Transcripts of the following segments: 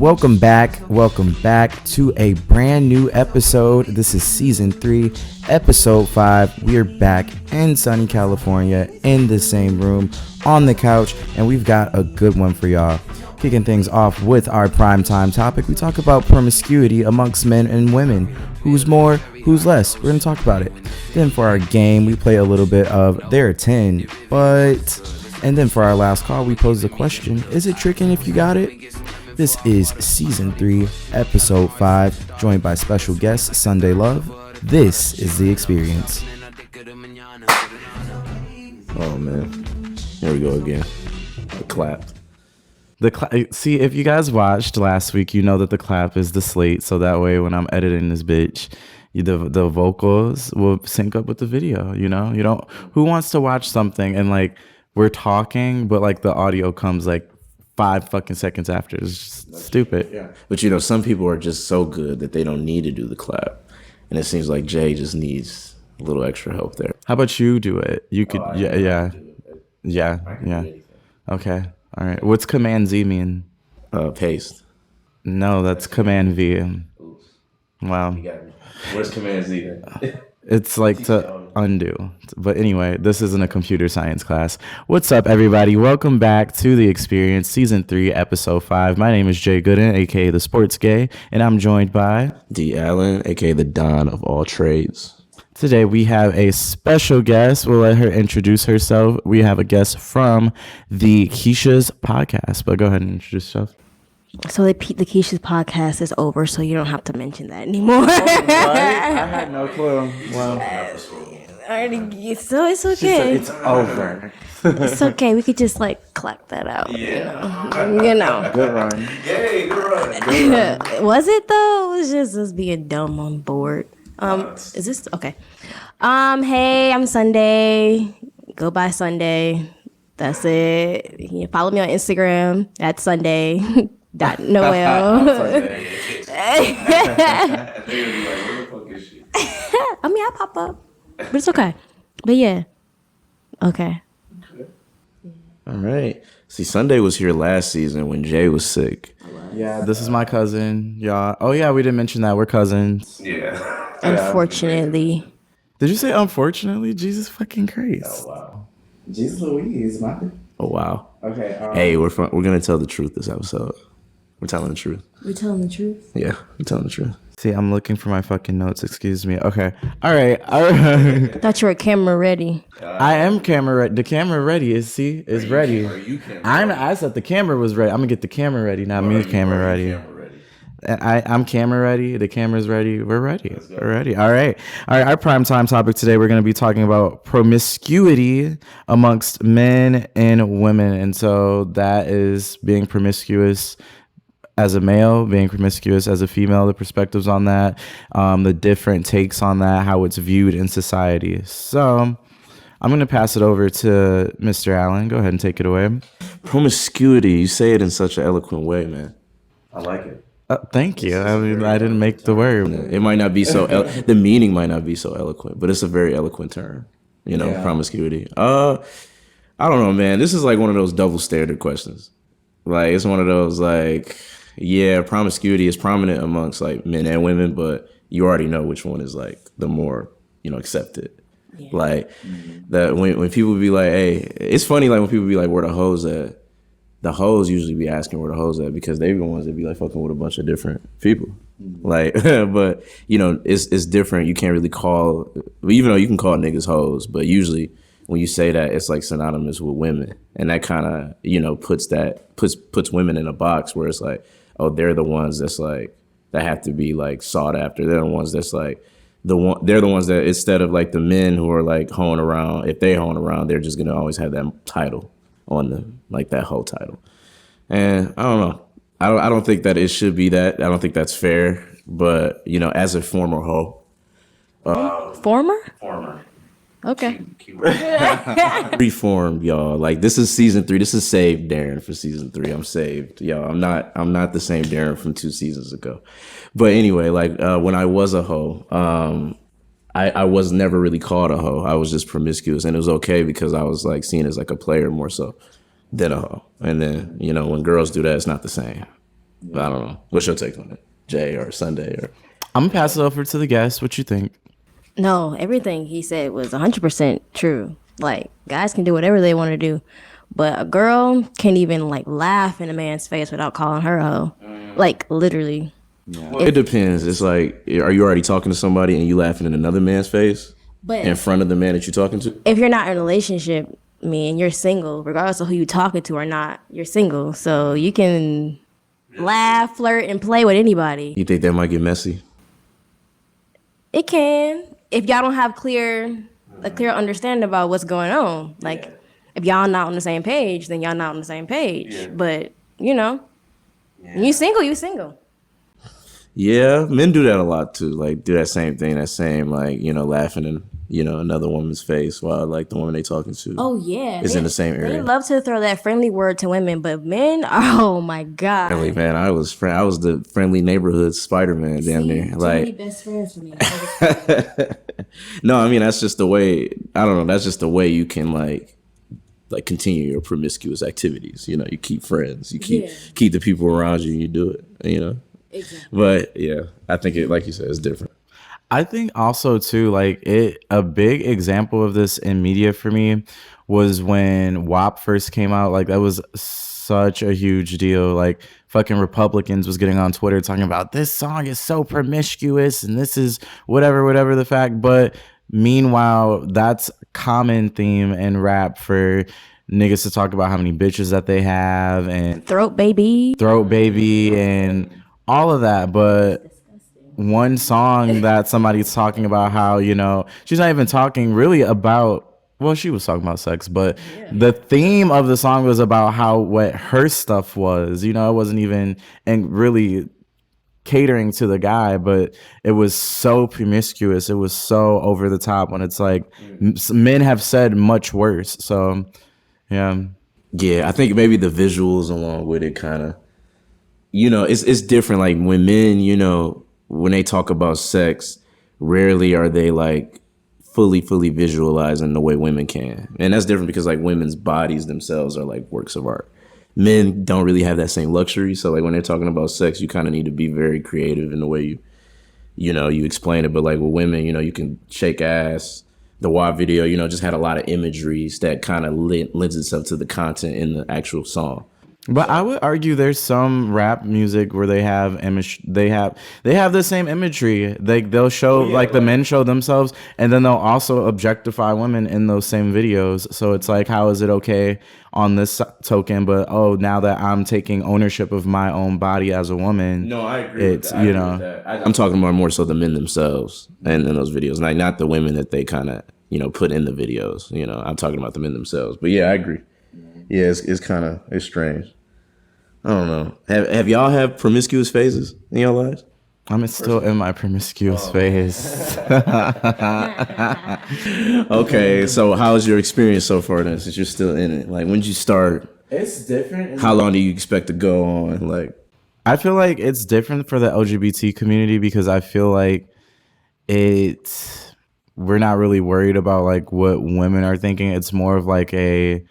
Welcome back to a brand new episode. This is season 3, episode 5. We are back in sunny California in the same room on the couch, and we've got a good one for y'all. Kicking things off with our primetime topic, we talk about promiscuity amongst men and women. Who's more, who's less? We're going to talk about it. Then for our game, we play a little bit of There 10, but... And then for our last call, we pose the question, is it tricking if you got it? This is season 3, episode 5, joined by special guest Sundae Love. This is The Experience. Oh man, here we go again. The clap. See, if you guys watched last week, you know that the clap is the slate, so that way when I'm editing this bitch, the vocals will sync up with the video, you know? You don't, who wants to watch something and like we're talking, but like the audio comes like 5 fucking seconds after? It's just stupid. Yeah. But you know, some people are just so good that they don't need to do the clap. And it seems like Jay just needs a little extra help there. How about you do it? You could, yeah. Okay. All right. What's Command Z mean? Paste. No, that's Command V. Wow. You got me. Where's Command Z then? It's like to undo. But anyway, this isn't a computer science class. What's up, everybody? Welcome back to The Experience, Season 3, Episode 5. My name is Jay Gooden, a.k.a. The Sports Gay, and I'm joined by... D. Allen, a.k.a. The Don of all trades. Today, we have a special guest. We'll let her introduce herself. We have a guest from the Keisha's podcast. But go ahead and introduce yourself. So the Keisha's podcast is over, so you don't have to mention that anymore. I had no clue. Wow. So it's okay. It's over. It's okay. We could just like clap that out. Yeah. You know. Good run. Yay, good run. Was it though? It was just us being dumb on board. Is this okay? Hey, I'm Sundae. Go by Sundae. That's it. You can follow me on Instagram at Sundae. Noel. I mean, I pop up, but it's okay. But yeah, okay. All right. See, Sunday was here last season when Jay was sick. Yeah, this is my cousin, y'all. Oh yeah, we didn't mention that we're cousins. Yeah. Unfortunately. Did you say unfortunately? Jesus fucking Christ. Oh wow. Jesus Louise, man. Oh wow. Okay. Hey, we're gonna tell the truth this episode. We're telling the truth. We're telling the truth? Yeah, we're telling the truth. See, I'm looking for my fucking notes. Excuse me. Okay. All right. I thought you were camera ready. I am camera ready. The camera ready is ready. I said the camera was ready. I'm gonna get the camera ready, not me camera ready. I'm camera ready. The camera's ready. We're ready. We're ready. All right. Our primetime topic today, we're going to be talking about promiscuity amongst men and women. And so that is being promiscuous as a male, being promiscuous as a female, the perspectives on that, the different takes on that, how it's viewed in society. So I'm going to pass it over to Mr. Allen. Go ahead and take it away. Promiscuity, you say it in such an eloquent way, man. I like it. Thank you. I mean, I didn't make the word. It might not be so, the meaning might not be so eloquent, but it's a very eloquent term, you know, promiscuity. I don't know, man. This is like one of those double standard questions. Like, it's one of those like, yeah, promiscuity is prominent amongst like men and women, but you already know which one is like the more, you know, accepted. Yeah. Like that when people be like, hey, it's funny, like when people be like, where the hoes at? The hoes usually be asking where the hoes at because they be the ones that be like fucking with a bunch of different people. Mm-hmm. Like, but you know, it's different. You can't really call, even though you can call niggas hoes, but usually when you say that, it's like synonymous with women, and that kind of, you know, puts women in a box where it's like, oh, they're the ones that's like that have to be like sought after. They're the ones that's like they're the ones that instead of like the men who are like hoeing around, if they hoeing around, they're just gonna always have that title on them, like that whole title. And I don't know. I don't think that it should be that. I don't think that's fair. But, you know, as a former hoe. Former? Former. Okay. Reformed, y'all. Like, this is season 3. This is saved Darren for season 3. I'm saved, y'all. I'm not the same Darren from 2 seasons ago. But anyway, like when I was a hoe, I was never really called a hoe. I was just promiscuous, and it was okay because I was like seen as like a player more so than a hoe. And then, you know, when girls do that, it's not the same. But I don't know. What's your take on it, Jay or Sunday? Or I'm gonna pass it over to the guest. What you think? No, everything he said was 100% true. Like, guys can do whatever they want to do, but a girl can't even like laugh in a man's face without calling her a hoe. Like, literally. Well, it depends. It's like, are you already talking to somebody and you laughing in another man's face But in front of the man that you're talking to? if you're not in a relationship, and you're single, regardless of who you're talking to or not, you're single. So you can laugh, flirt, and play with anybody. You think that might get messy? It can. If y'all don't have a clear understanding about what's going on. Like, if y'all not on the same page, then y'all not on the same page. Yeah. But, you single, you single. Yeah, men do that a lot too. Like, do that same thing, laughing in, another woman's face while like the woman they talking to. Oh yeah, is in the same area. They love to throw that friendly word to women, but men, oh my god. Friendly, man, I was the friendly neighborhood Spider-Man, damn near. Like, best friends for me. No, I mean that's just the way. I don't know. That's just the way you can like continue your promiscuous activities. You keep friends. You keep the people around you. And you do it. Exactly. But yeah, I think it, like you said, it's different. I think also too, like a big example of this in media for me was when WAP first came out. Like, that was such a huge deal. Like, fucking Republicans was getting on Twitter talking about this song is so promiscuous and this is whatever the fact. But meanwhile, that's common theme in rap for niggas to talk about how many bitches that they have and throat baby and all of that. But one song that somebody's talking about how, she's not even talking really about, well, she was talking about sex, but the theme of the song was about what her stuff was. It wasn't even and really catering to the guy, but it was so promiscuous. It was so over the top when it's like men have said much worse. So, yeah. Yeah, I think maybe the visuals along with it kind of, it's different. Like when men, when they talk about sex, rarely are they like fully visualizing the way women can. And that's different because like women's bodies themselves are like works of art. Men don't really have that same luxury. So like when they're talking about sex, you kind of need to be very creative in the way you explain it. But like with women, you can shake ass. The WAP video, just had a lot of imageries that kind of lends itself to the content in the actual song. But I would argue there's some rap music where they have they have the same imagery. They'll show like the men show themselves, and then they'll also objectify women in those same videos. So it's like, how is it okay on this token, but now that I'm taking ownership of my own body as a woman? No, I agree. It's I'm talking about more so the men themselves and in those videos, like not the women that they kind of put in the videos. I'm talking about the men themselves. But yeah, I agree. Yeah, it's strange. I don't know. Have y'all had promiscuous phases in your lives? I'm still in my promiscuous phase. Okay, so how's your experience so far then, since you're still in it? Like, when did you start? It's different. How long do you expect to go on? Like, I feel like it's different for the LGBT community because I feel like we're not really worried about like what women are thinking. It's more of like a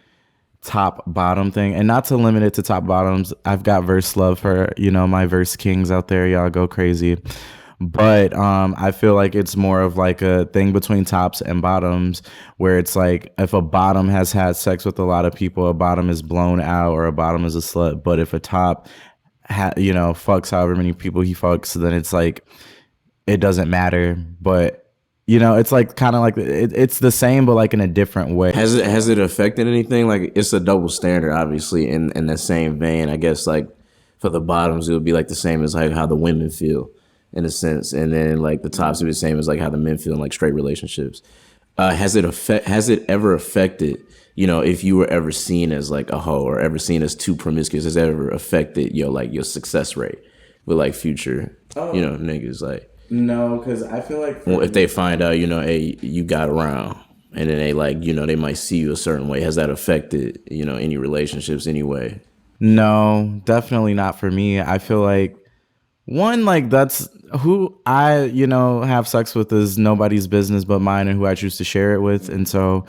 top bottom thing, and not to limit it to top bottoms. I've got verse love for my verse kings out there. Y'all go crazy. But I feel like it's more of like a thing between tops and bottoms, where it's like if a bottom has had sex with a lot of people, a bottom is blown out or a bottom is a slut. But if a top fucks however many people he fucks, then it's like it doesn't matter. But it's like kind of like it's the same, but like in a different way. Has it affected anything? Like, it's a double standard, obviously. In the same vein, I guess, like for the bottoms, it would be like the same as like how the women feel, in a sense, and then like the tops would be the same as like how the men feel in like straight relationships. Has it ever affected? If you were ever seen as like a hoe or ever seen as too promiscuous, has it ever affected your success rate with like future niggas like? No, because I feel like if they find out, hey, you got around, and then they like, they might see you a certain way. Has that affected, any relationships anyway? No, definitely not for me. I feel like one, like that's who I, have sex with is nobody's business but mine and who I choose to share it with. And so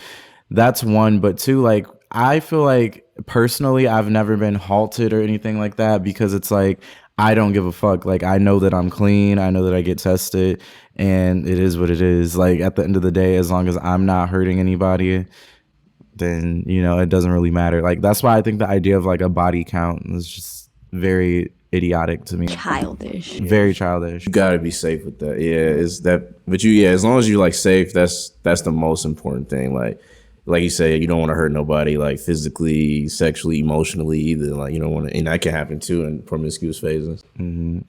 that's one. But two, like I feel like personally, I've never been halted or anything like that because it's like I don't give a fuck. Like, I know that I'm clean. I know that I get tested, and it is what it is. Like, at the end of the day, as long as I'm not hurting anybody, then, you know, it doesn't really matter. Like, that's why I think the idea of like a body count is just very idiotic to me. Childish. Very childish. You gotta be safe with that. Yeah, is that? But as long as you like safe, that's the most important thing. Like you said, you don't want to hurt nobody, like physically, sexually, emotionally either. Like you don't want to, and that can happen too in promiscuous phases.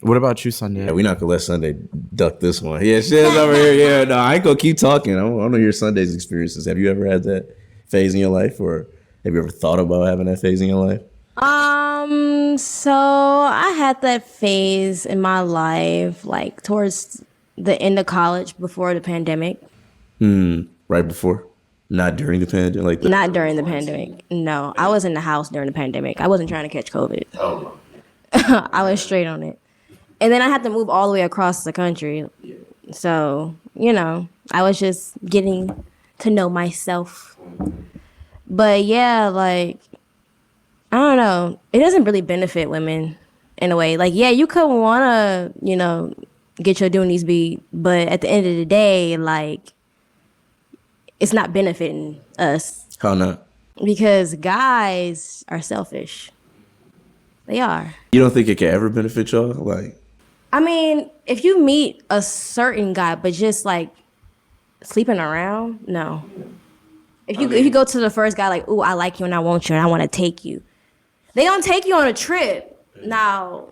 What about you, Sunday? Yeah, we're not gonna let Sunday duck this one. Yeah, shit's over here. Yeah, no, I ain't gonna keep talking. I want to hear Sunday's experiences. Have you ever had that phase in your life, or have you ever thought about having that phase in your life? So I had that phase in my life, like towards the end of college before the pandemic. Right before, not during the pandemic. Not during the pandemic. No, I was in the house during the pandemic. I wasn't trying to catch COVID. Oh. I was straight on it. And then I had to move all the way across the country. So, you know, I was just getting to know myself. But yeah, like, I don't know. It doesn't really benefit women in a way. Like, yeah, you could want to, you know, get your doonies beat. But at the end of the day, like, it's not benefiting us. How not? Because guys are selfish. They are. You don't think it can ever benefit y'all? Like, I mean, if you meet a certain guy, but just like sleeping around, no. If you go to the first guy like, ooh, I like you and I want you and I want to take you. They don't take you on a trip. Now,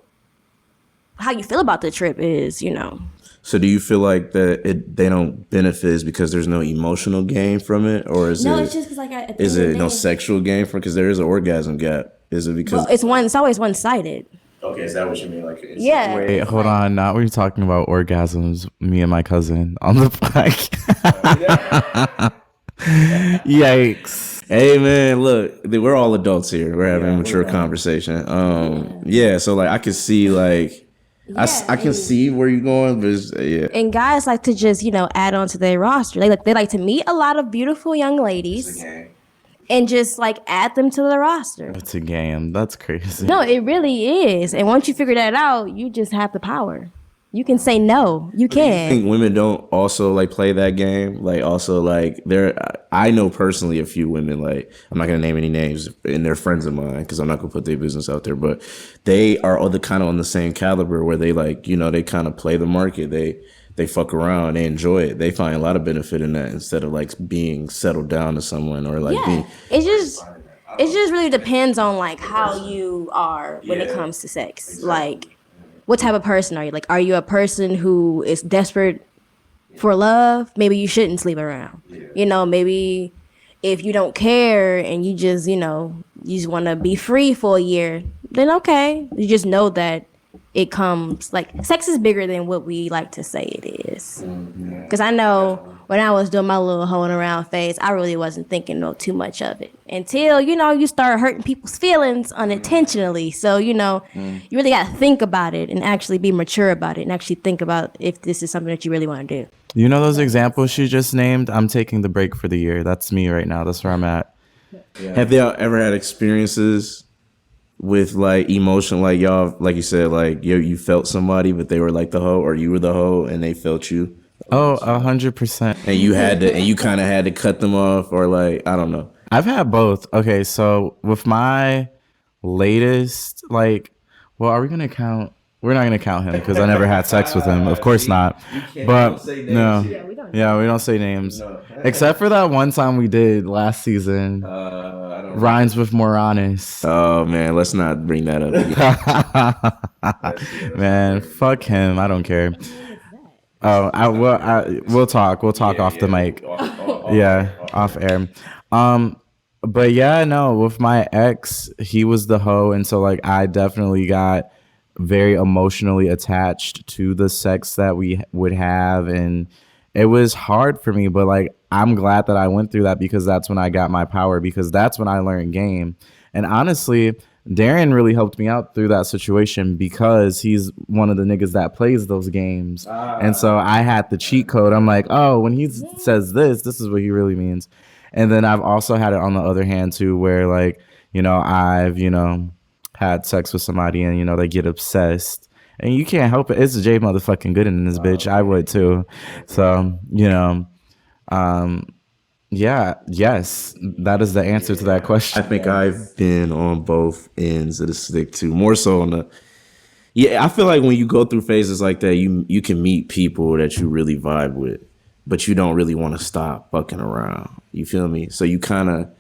how you feel about the trip is, you know. so do you feel like that they don't benefit is because there's no emotional gain from it, or is it's just because like is it no sexual gain from? Because there is an orgasm gap. Is it because it's always one-sided. Okay, is that what you mean? Like, Yeah. Wait, hold on. Now we're talking about orgasms. Me and my cousin on the podcast. Yikes. Hey man, look, we're all adults here. We're having a mature conversation. So like I can see like I can see where you're going, but And guys like to just, you know, add on to their roster. They like to meet a lot of beautiful young ladies and just like add them to the roster. It's a game. That's crazy. No, it really is. And once you figure that out, you just have the power. You can say no. You can. I think women don't also like play that game. Like also like I know personally a few women, like I'm not gonna name any names, and they're friends of mine because I'm not gonna put their business out there, but they are all the kind of on the same caliber where they like, you know, they kind of play the market. They fuck around, they enjoy it. They find a lot of benefit in that instead of like being settled down to someone or like being. It just really depends on like how you are when it comes to sex. Exactly. Like, what type of person are you? Like, are you a person who is desperate for love? Maybe you shouldn't sleep around. You know, maybe if you don't care and you just, you know, you just want to be free for a year, then okay. You just know that it comes, like, sex is bigger than what we like to say it is. Because I know when I was doing my little hoeing around phase, I really wasn't thinking too much of it. Until, you know, you start hurting people's feelings unintentionally. So, you know, you really got to think about it and actually be mature about it and actually think about if this is something that you really want to do. You know those examples she just named? I'm taking the break for the year. That's me right now. That's where I'm at. Yeah. Have they ever had experiences with like emotion, like y'all, like you said, like you felt somebody, but they were like the hoe, or you were the hoe and they felt you? Oh, 100%. And you had to, and you kind of had to cut them off, or like, I don't know. I've had both. Okay, so with my latest, like, well, are we gonna count? We're not gonna count him because I never had sex with him. Of course not. But no, yeah, we don't say names. No. Except for that one time we did last season. Rhymes with Moranis. Oh man, let's not bring that up. Man, fuck him. I don't care. Oh, we'll talk. We'll talk off the mic. Off air. But yeah, no, with my ex, he was the hoe, and so like I definitely got very emotionally attached to the sex that we would have, and it was hard for me, but like I'm glad that I went through that because that's when I got my power, because that's when I learned game. And honestly, Darren really helped me out through that situation because he's one of the niggas that plays those games. And so I had the cheat code. I'm like, oh, when he says this is what he really means. And then I've also had it on the other hand too, where like, you know, I've, you know, had sex with somebody and, you know, they get obsessed. and you can't help it. It's Jay motherfucking good in this bitch. I would too. So yeah, yes, that is the answer to that question. I think I've been on both ends of the stick too. More so on the. Yeah, I feel like when you go through phases like that, you can meet people that you really vibe with, but you don't really want to stop fucking around. You feel me? So you kind of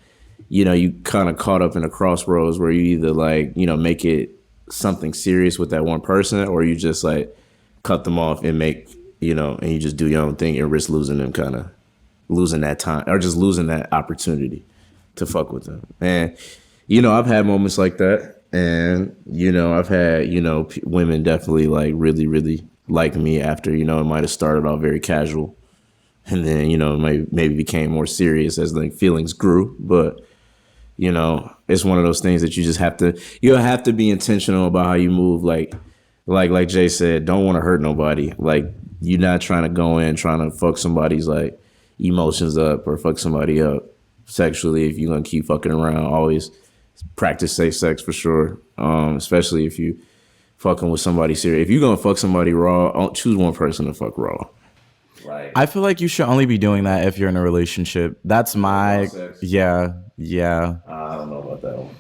caught up in a crossroads where you either like, make it something serious with that one person, or you just like cut them off and make, and you just do your own thing and risk losing them, kind of losing that time or just losing that opportunity to fuck with them. And, I've had moments like that. And, I've had, women definitely like really, really like me after, it might have started off very casual. And then, maybe became more serious as the feelings grew. But, it's one of those things that you'll have to be intentional about how you move. Like Jay said, don't want to hurt nobody. Like, you're not trying to go in trying to fuck somebody's like emotions up or fuck somebody up sexually. If you're going to keep fucking around, always practice safe sex for sure. Especially if you fucking with somebody serious. If you're going to fuck somebody raw, choose one person to fuck raw. Like, I feel like you should only be doing that if you're in a relationship. That's my yeah. I don't know about that one.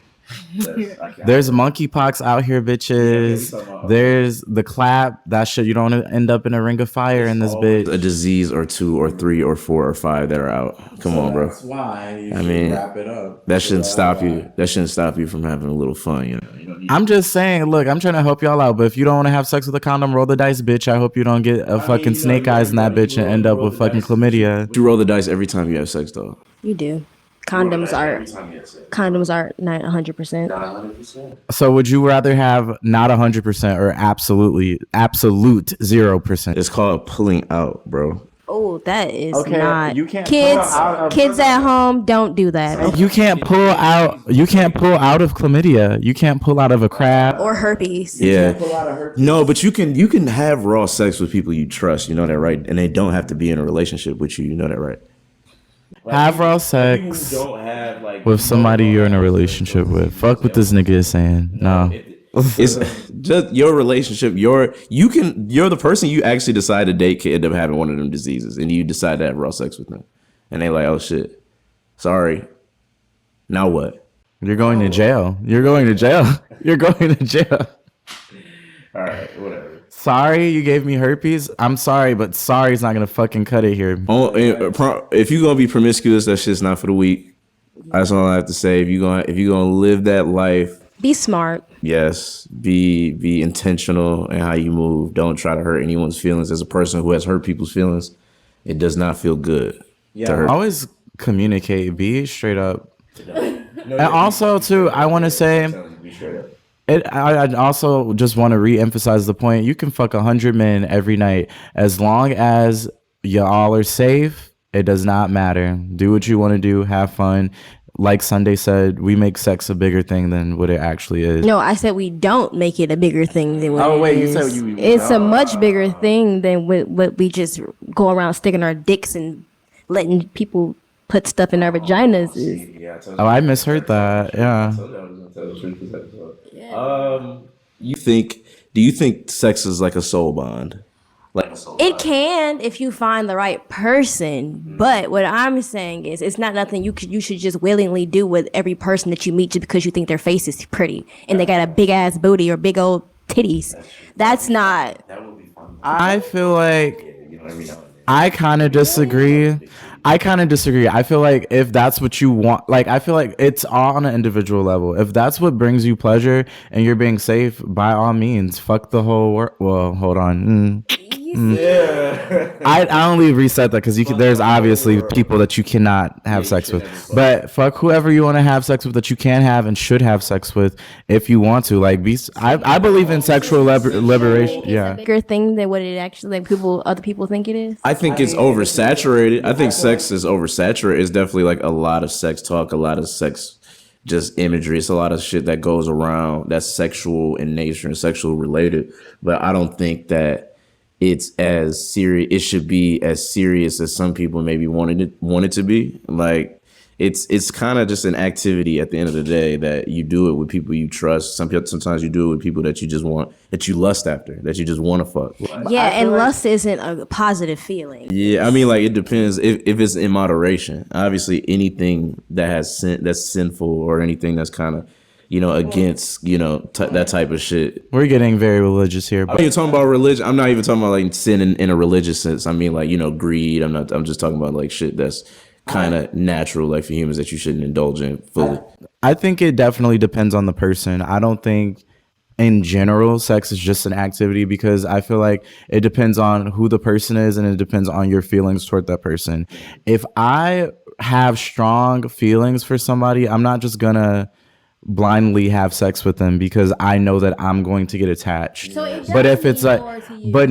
There's monkeypox out here, bitches. There's the clap. That shit, you don't end up in a ring of fire in this bitch. A disease or 2 or 3 or 4 or 5 that are out. Come on, bro. That's why you should wrap it up. That shouldn't stop you. That shouldn't stop you from having a little fun. I'm just saying, look, I'm trying to help y'all out, but if you don't want to have sex with a condom, roll the dice, bitch. I hope you don't get a fucking snake eyes in that bitch and end up with fucking chlamydia. You roll the dice every time you have sex, though. You do. Condoms are not 100%. Not 100%. So would you rather have not 100% or absolute 0%? It's called pulling out, bro. Oh, that is not. You can't kids at home, don't do that. You can't pull out. You can't pull out of chlamydia. You can't pull out of a crab or herpes. Yeah. No, but you can have raw sex with people you trust. You know that, right? And they don't have to be in a relationship with you. You know that, right? Have raw sex with somebody you're in a relationship with. Fuck what this nigga is saying. No. It's just your relationship. You're the person you actually decide to date can end up having one of them diseases, and you decide to have raw sex with them, and they like, oh shit, sorry. Now what? You're going to jail. You're going to jail. You're going to jail. All right, whatever. Sorry, you gave me herpes. I'm sorry, but sorry is not gonna fucking cut it here. If you're gonna be promiscuous, that shit's not for the weak. That's all I have to say. If you're gonna live that life, be smart. Yes, be intentional in how you move. Don't try to hurt anyone's feelings. As a person who has hurt people's feelings, it does not feel good. Yeah, always communicate. Be straight up. And also, too, I want to say. I also just want to re-emphasize the point. You can fuck 100 men every night. As long as y'all are safe, it does not matter. Do what you want to do. Have fun. Like Sundae said, we make sex a bigger thing than what it actually is. No, I said we don't make it a bigger thing than what it is. Oh, wait, you said you... It's a much bigger thing than what we just go around sticking our dicks and letting people put stuff in our vaginas. Oh, I misheard that. Yeah. Do you think sex is like a soul bond? It can if you find the right person, but what I'm saying is it's not nothing you should just willingly do with every person that you meet just because you think their face is pretty and they got a big ass booty or big old titties. That's not. I feel like I kind of disagree. I feel like if that's what you want, like, I feel like it's all on an individual level. If that's what brings you pleasure and you're being safe, by all means, fuck the whole world. Well, hold on. Yeah. I only reset that because there's obviously people that you cannot have sex with. But fuck whoever you want to have sex with that you can have and should have sex with if you want to. Like, I believe in sexual liberation. Yeah. Bigger thing than what it actually other people think it is. I think it's oversaturated. I think sex is oversaturated. It's definitely like a lot of sex talk, a lot of sex just imagery. It's a lot of shit that goes around that's sexual in nature and sexual related. But I don't think that it's as serious. It should be as serious as some people maybe want it to be. Like, it's kind of just an activity at the end of the day that you do it with people you trust. Sometimes you do it with people that you just want, that you lust after, that you just want to fuck. Yeah, and lust isn't a positive feeling. Yeah, I mean, like, it depends if it's in moderation. Obviously, anything that has that's sinful or anything that's kind of, against, that type of shit. We're getting very religious here. But you're talking about religion. I'm not even talking about like sin in a religious sense. I mean, like, greed. I'm just talking about like shit that's kind of natural, like for humans, that you shouldn't indulge in fully. I think it definitely depends on the person. I don't think in general sex is just an activity, because I feel like it depends on who the person is and it depends on your feelings toward that person. If I have strong feelings for somebody, I'm not just gonna blindly have sex with them because I know that I'm going to get attached. But if it's like, but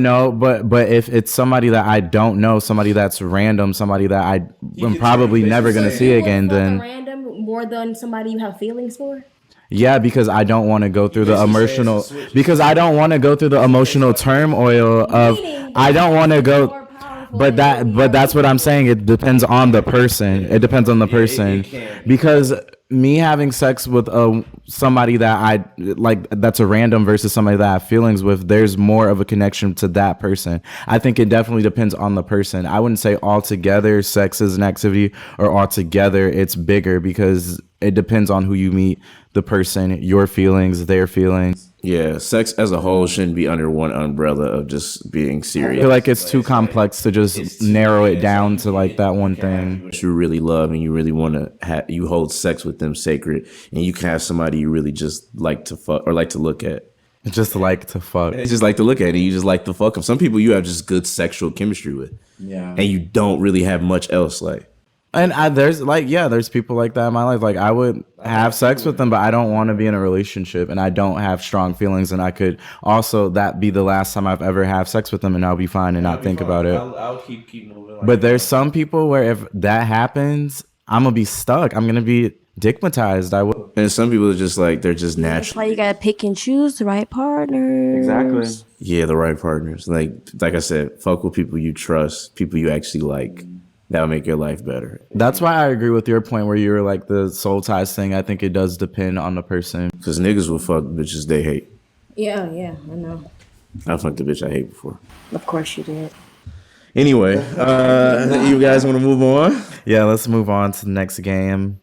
if it's somebody that I don't know, somebody that's random, somebody that I'm probably never going to see again, then random more than somebody you have feelings for. Yeah, because I don't want to go through the emotional, turmoil of, I don't want to go. But that's what I'm saying. It depends on the person. It depends on the person, because me having sex with somebody that I like, that's a random, versus somebody that I have feelings with, there's more of a connection to that person. I think it definitely depends on the person. I wouldn't say altogether sex is an activity, or altogether it's bigger, because it depends on who you meet, the person, your feelings, their feelings. Yeah, sex as a whole shouldn't be under one umbrella of just being serious. I feel like it's too complex to just narrow it down to like that one thing. What you really love and you really want to have, you hold sex with them sacred, and you can have somebody you really just like to fuck or like to look at. Just like to fuck. It's just like to look at it. You just like to fuck them. Some people you have just good sexual chemistry with. Yeah. And you don't really have much else, like. And there's people like that in my life. Like, I would have sex with them, but I don't want to be in a relationship, and I don't have strong feelings. And I could also, that be the last time I've ever have sex with them, and I'll be fine and not think about it. I'll keep moving. Like but there's some people where if that happens, I'm gonna be stuck. I'm gonna be digmatized. I will. And some people are just like, they're just natural. That's why you gotta pick and choose the right partners. Exactly. Yeah, the right partners. Like I said, fuck with people you trust, people you actually like. That'll make your life better. That's why I agree with your point where you're like the soul ties thing. I think it does depend on the person. Because niggas will fuck bitches they hate. Yeah, I know. I fucked a bitch I hate before. Of course you did. Anyway, you guys want to move on? Yeah, let's move on to the next game.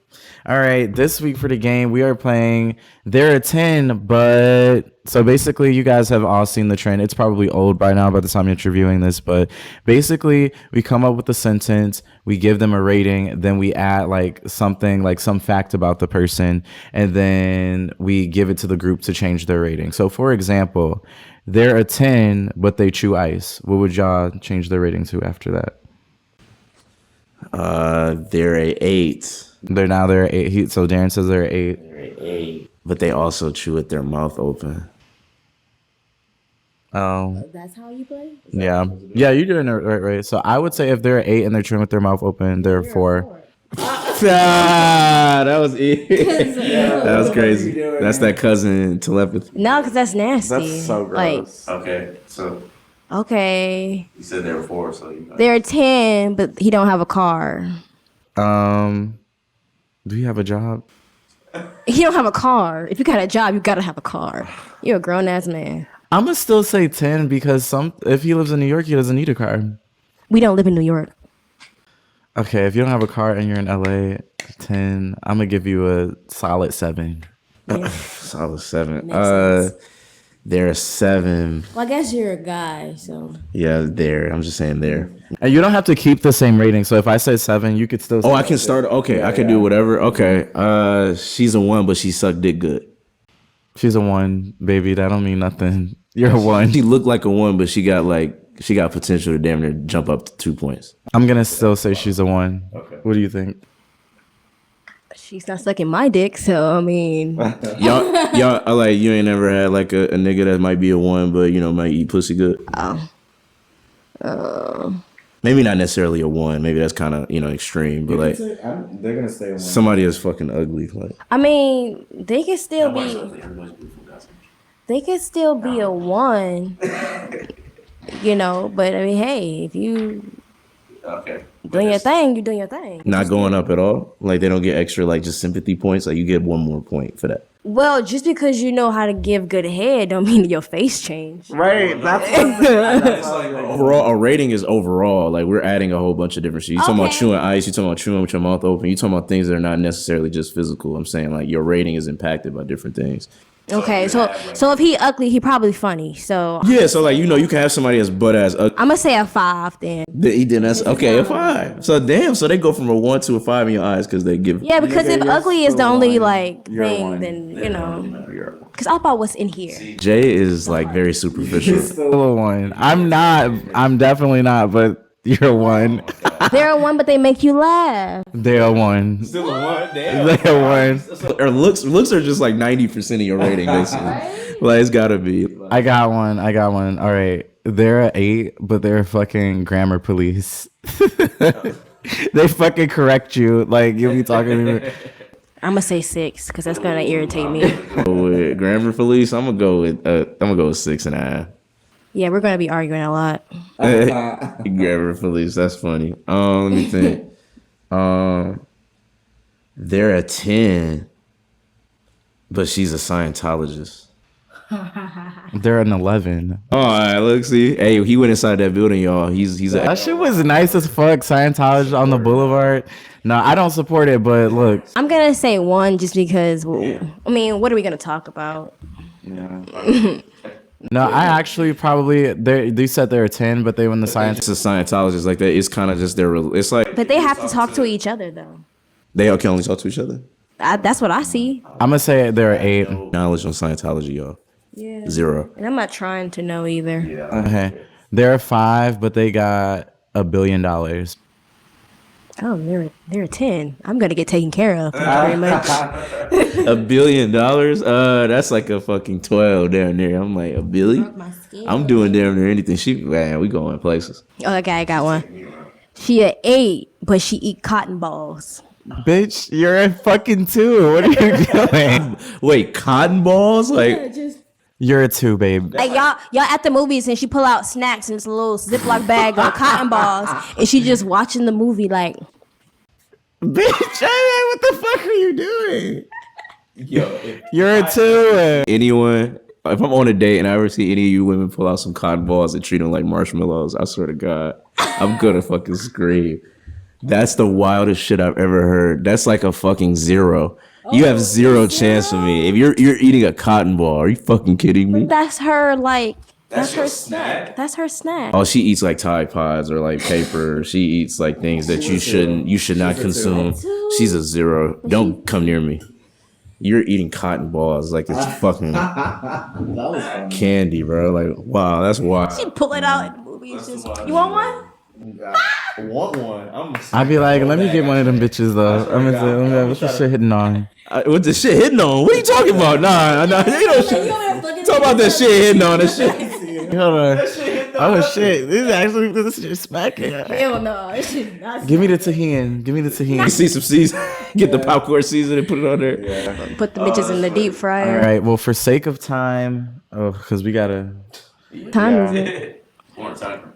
All right, this week for the game, we are playing There Are 10, but so basically you guys have all seen the trend. It's probably old by now by the time you're reviewing this, but basically we come up with a sentence, we give them a rating, then we add like something, like some fact about the person, and then we give it to the group to change their rating. So for example, they're a 10, but they chew ice. What would y'all change their rating to after that? They're a 8. They're 8. So Darren says they're 8. They're a 8. But they also chew with their mouth open. Oh. That's how you play? Yeah, you're doing it right. So I would say if they're 8 and they're chewing with their mouth open, they're 4. That was it. That was crazy. That's that cousin telepathy. No, because that's nasty. That's so gross. Like, Okay, so okay. you said they were 4, so you know. They're 10, but he don't have a car. Do you have a job? He don't have a car. If you got a job, you gotta have a car. You're a grown ass man. I'm gonna still say 10 because if he lives in New York, he doesn't need a car. We don't live in New York. Okay, if you don't have a car and you're in LA, 10. I'm gonna give you a solid 7. Yeah. Solid 7. Makes sense. They're a 7. Well, I guess you're a guy, so. Yeah, there. I'm just saying there. And you don't have to keep the same rating. So if I say 7, you could still. Oh, I can start. Okay, I can do whatever. Okay. She's a 1, but she sucked dick good. She's a 1, baby. That don't mean nothing. You're a 1. She looked like a 1, but she got potential to damn near jump up to 2 points. I'm gonna still say she's a 1. Okay. What do you think? She's not sucking my dick, so I mean. y'all, like, you ain't never had like a nigga that might be a 1, but might eat pussy good. Maybe not necessarily a 1. Maybe that's kind of extreme, but like they're gonna say a 1. somebody is fucking ugly. Like, I mean, they could still be. They could still be a 1. But I mean, hey, if you. Okay. Doing your thing, you doing your thing. Not going up at all? Like, they don't get extra, like, just sympathy points? Like, you get one more point for that. Well, just because you know how to give good head don't mean your face changed. Right. It's like overall, a rating is overall. Like, we're adding a whole bunch of different shit. You talking about chewing ice, you talking about chewing with your mouth open, you talking about things that are not necessarily just physical. I'm saying, like, your rating is impacted by different things. Okay, so if he ugly, he probably funny. So Yeah, so, like, you can have somebody that's butt-ass ugly. I'm gonna say a 5 then. He did that's okay, a 5. So, damn, so they go from a 1 to a 5 in your eyes because they give... Yeah, because if ugly is the only, like, You're thing, one. then, you know. Because I thought what's in here. Jay is, like, very superficial. Still a 1. I'm not. I'm definitely not, but you're a 1. They're a 1, but they make you laugh. They're a 1. Still a 1? Damn. They're a 1. Or looks are just like 90% of your rating, basically. Like, it's gotta be. I got one. All right. They're a 8, but they're fucking grammar police. They fucking correct you. Like, you'll be talking to me. I'm gonna say 6 because that's gonna irritate me. With grammar police, I'm gonna go with 6.5. Yeah, we're gonna be arguing a lot. Grammar police, that's funny. Let me think. They're a 10, but she's a Scientologist. They're an 11. All right, look, see. Hey, he went inside that building, y'all. That shit was nice as fuck. Scientology on the boulevard. No, I don't support it, but look. I'm gonna say 1 just because. I mean, what are we gonna talk about? Yeah. No, I actually probably they said they're a 10, but they win the science. It's a Scientologist like that. It's kind of just it's like. But they have to talk to each other though. They can only talk to each other. That's what I see. I'm gonna say they're an 8. Knowledge on Scientology, y'all. Yeah. 0. And I'm not trying to know either. Okay, they're a 5, but they got $1 billion. Oh, they're a 10. I'm gonna get taken care of. Thank you very much. $1 billion? That's like a fucking 12 down there. I'm like, $1 billion? I'm doing damn near anything. Man, we going places. Oh, okay, I got one. She a 8, but she eat cotton balls. Bitch, you're a fucking 2. What are you doing? Wait, cotton balls? Like, You're a 2, babe. Like y'all at the movies and she pull out snacks and it's a little Ziploc bag of cotton balls and she just watching the movie like, Bitch, what the fuck are you doing? Yo, you're a 2. anyone, if I'm on a date and I ever see any of you women pull out some cotton balls and treat them like marshmallows, I swear to God, I'm gonna fucking scream. That's the wildest shit I've ever heard. That's like a fucking 0. You have 0 chance for me. If you're eating a cotton ball, are you fucking kidding me? that's her like, that's her snack. That's her snack. Oh, she eats like Tide Pods or like paper. She eats like things that you should not consume. She's a 0. Don't come near me. You're eating cotton balls like it's fucking candy, bro. Like, wow, that's wild. She pull it out in the movie. It's just, you want one? I want one. I'd be like, let me get one of them bitches though. I'm gonna say, what's the shit hitting on? What the shit hitting on? What are you talking about? Nah. You know, talk about that shit hitting on. That shit. Hold on. Oh shit, this is smacking. Hell no. This shit not. Give me the tahini. You see some season. Get the popcorn season and put it on there. Yeah. Put the bitches in the deep fryer. All right. Well, for sake of time, because we gotta. Time is it?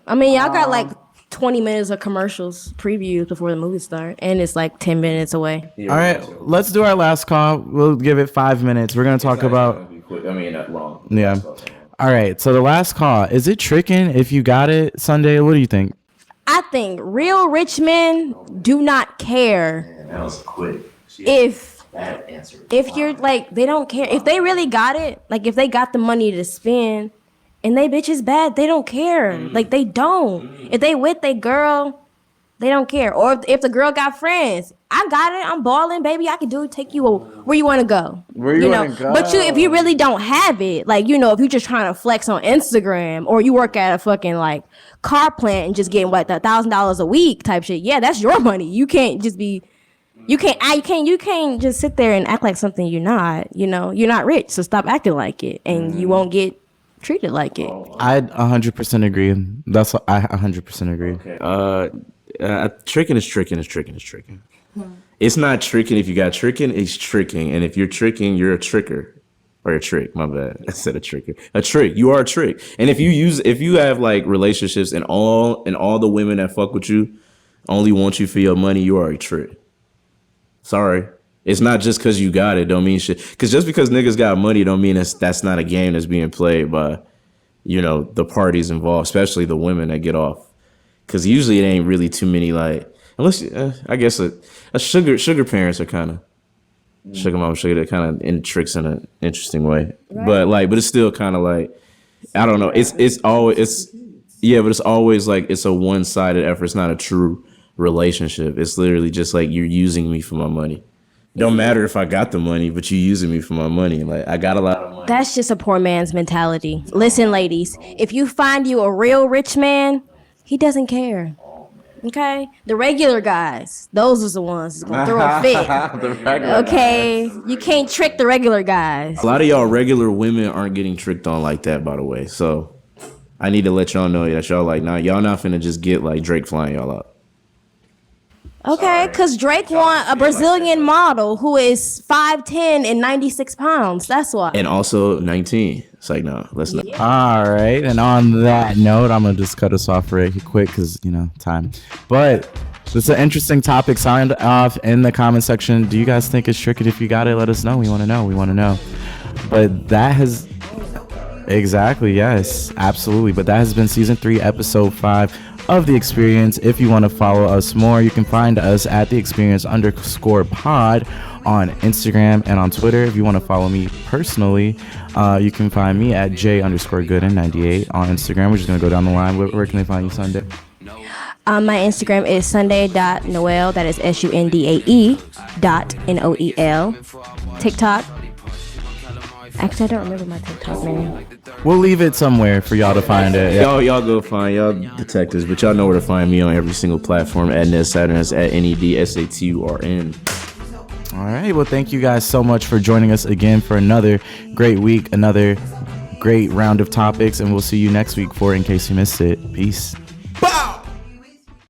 I mean, y'all got like 20 minutes of commercials previews before the movie start, and it's like 10 minutes away. All right, let's do our last call. We'll give it 5 minutes. We're gonna talk about. Not long. Yeah. All right. So the last call, is it tricking if you got it, Sunday? What do you think? I think real rich men do not care That was quick. if you're like, they don't care if they really got it. Like if they got the money to spend. And they bitch is bad. They don't care. Like, they don't. If they with their girl, they don't care. Or if the girl got friends, I got it. I'm balling, baby. I can take you where you want to go. Where you want to go. But if you really don't have it, like, if you're just trying to flex on Instagram or you work at a fucking, like, car plant and just getting, $1,000 a week type shit, yeah, that's your money. You can't just be... You can't just sit there and act like something you're not. You're not rich, so stop acting like it. And you won't get treated like it. I 100% agree. I 100% agree. Okay. Tricking is tricking. It's not tricking if you got tricking. It's tricking, and if you're tricking, you're a tricker or a trick. My bad. I said a tricker. A trick. You are a trick. And if you have like relationships and all the women that fuck with you, only want you for your money, you are a trick. Sorry. It's not just because you got it, don't mean shit. Because just because niggas got money don't mean that's not a game that's being played by, the parties involved, especially the women that get off. Because usually it ain't really too many, unless, I guess a sugar parents are kind of, sugar mama, they're kind of in tricks in an interesting way. Right. But it's still kind of I don't know. But it's always it's a one-sided effort. It's not a true relationship. It's literally just you're using me for my money. Don't matter if I got the money, but you using me for my money. I got a lot of money. That's just a poor man's mentality. Listen, ladies, if you find you a real rich man, he doesn't care. Okay? The regular guys, those are the ones that's going to throw a fit. Okay? You can't trick the regular guys. A lot of y'all regular women aren't getting tricked on like that, by the way. So I need to let y'all know that y'all y'all not finna just get Drake flying y'all out. Okay, because Drake want a Brazilian model who is 5'10" and 96 pounds. That's why. And also 19. It's no, let's not. All right. And on that note, I'm going to just cut us off real quick because, time. But this is an interesting topic. Sound off in the comment section. Do you guys think it's tricky? If you got it, let us know. We want to know. But that has... Exactly, yes. Absolutely. But that has been Season 3, Episode 5 of The Experience. If you want to follow us more, you can find us at TheExperience_pod on Instagram and on Twitter. If you want to follow me personally, you can find me at J_Gooden98 on Instagram. We're just going to go down the line. Where can they find you, Sundae? My Instagram is Sundae.Noel. That is SUNDAE.NOEL. TikTok. Actually, I don't remember my TikTok name. We'll leave it somewhere for y'all to find it. Yeah. Y'all go find y'all detectives, but y'all know where to find me on every single platform at NedSaturn. That's at NEDSATURN. All right. Well, thank you guys so much for joining us again for another great week, another great round of topics, and we'll see you next week for In Case You Missed It. Peace.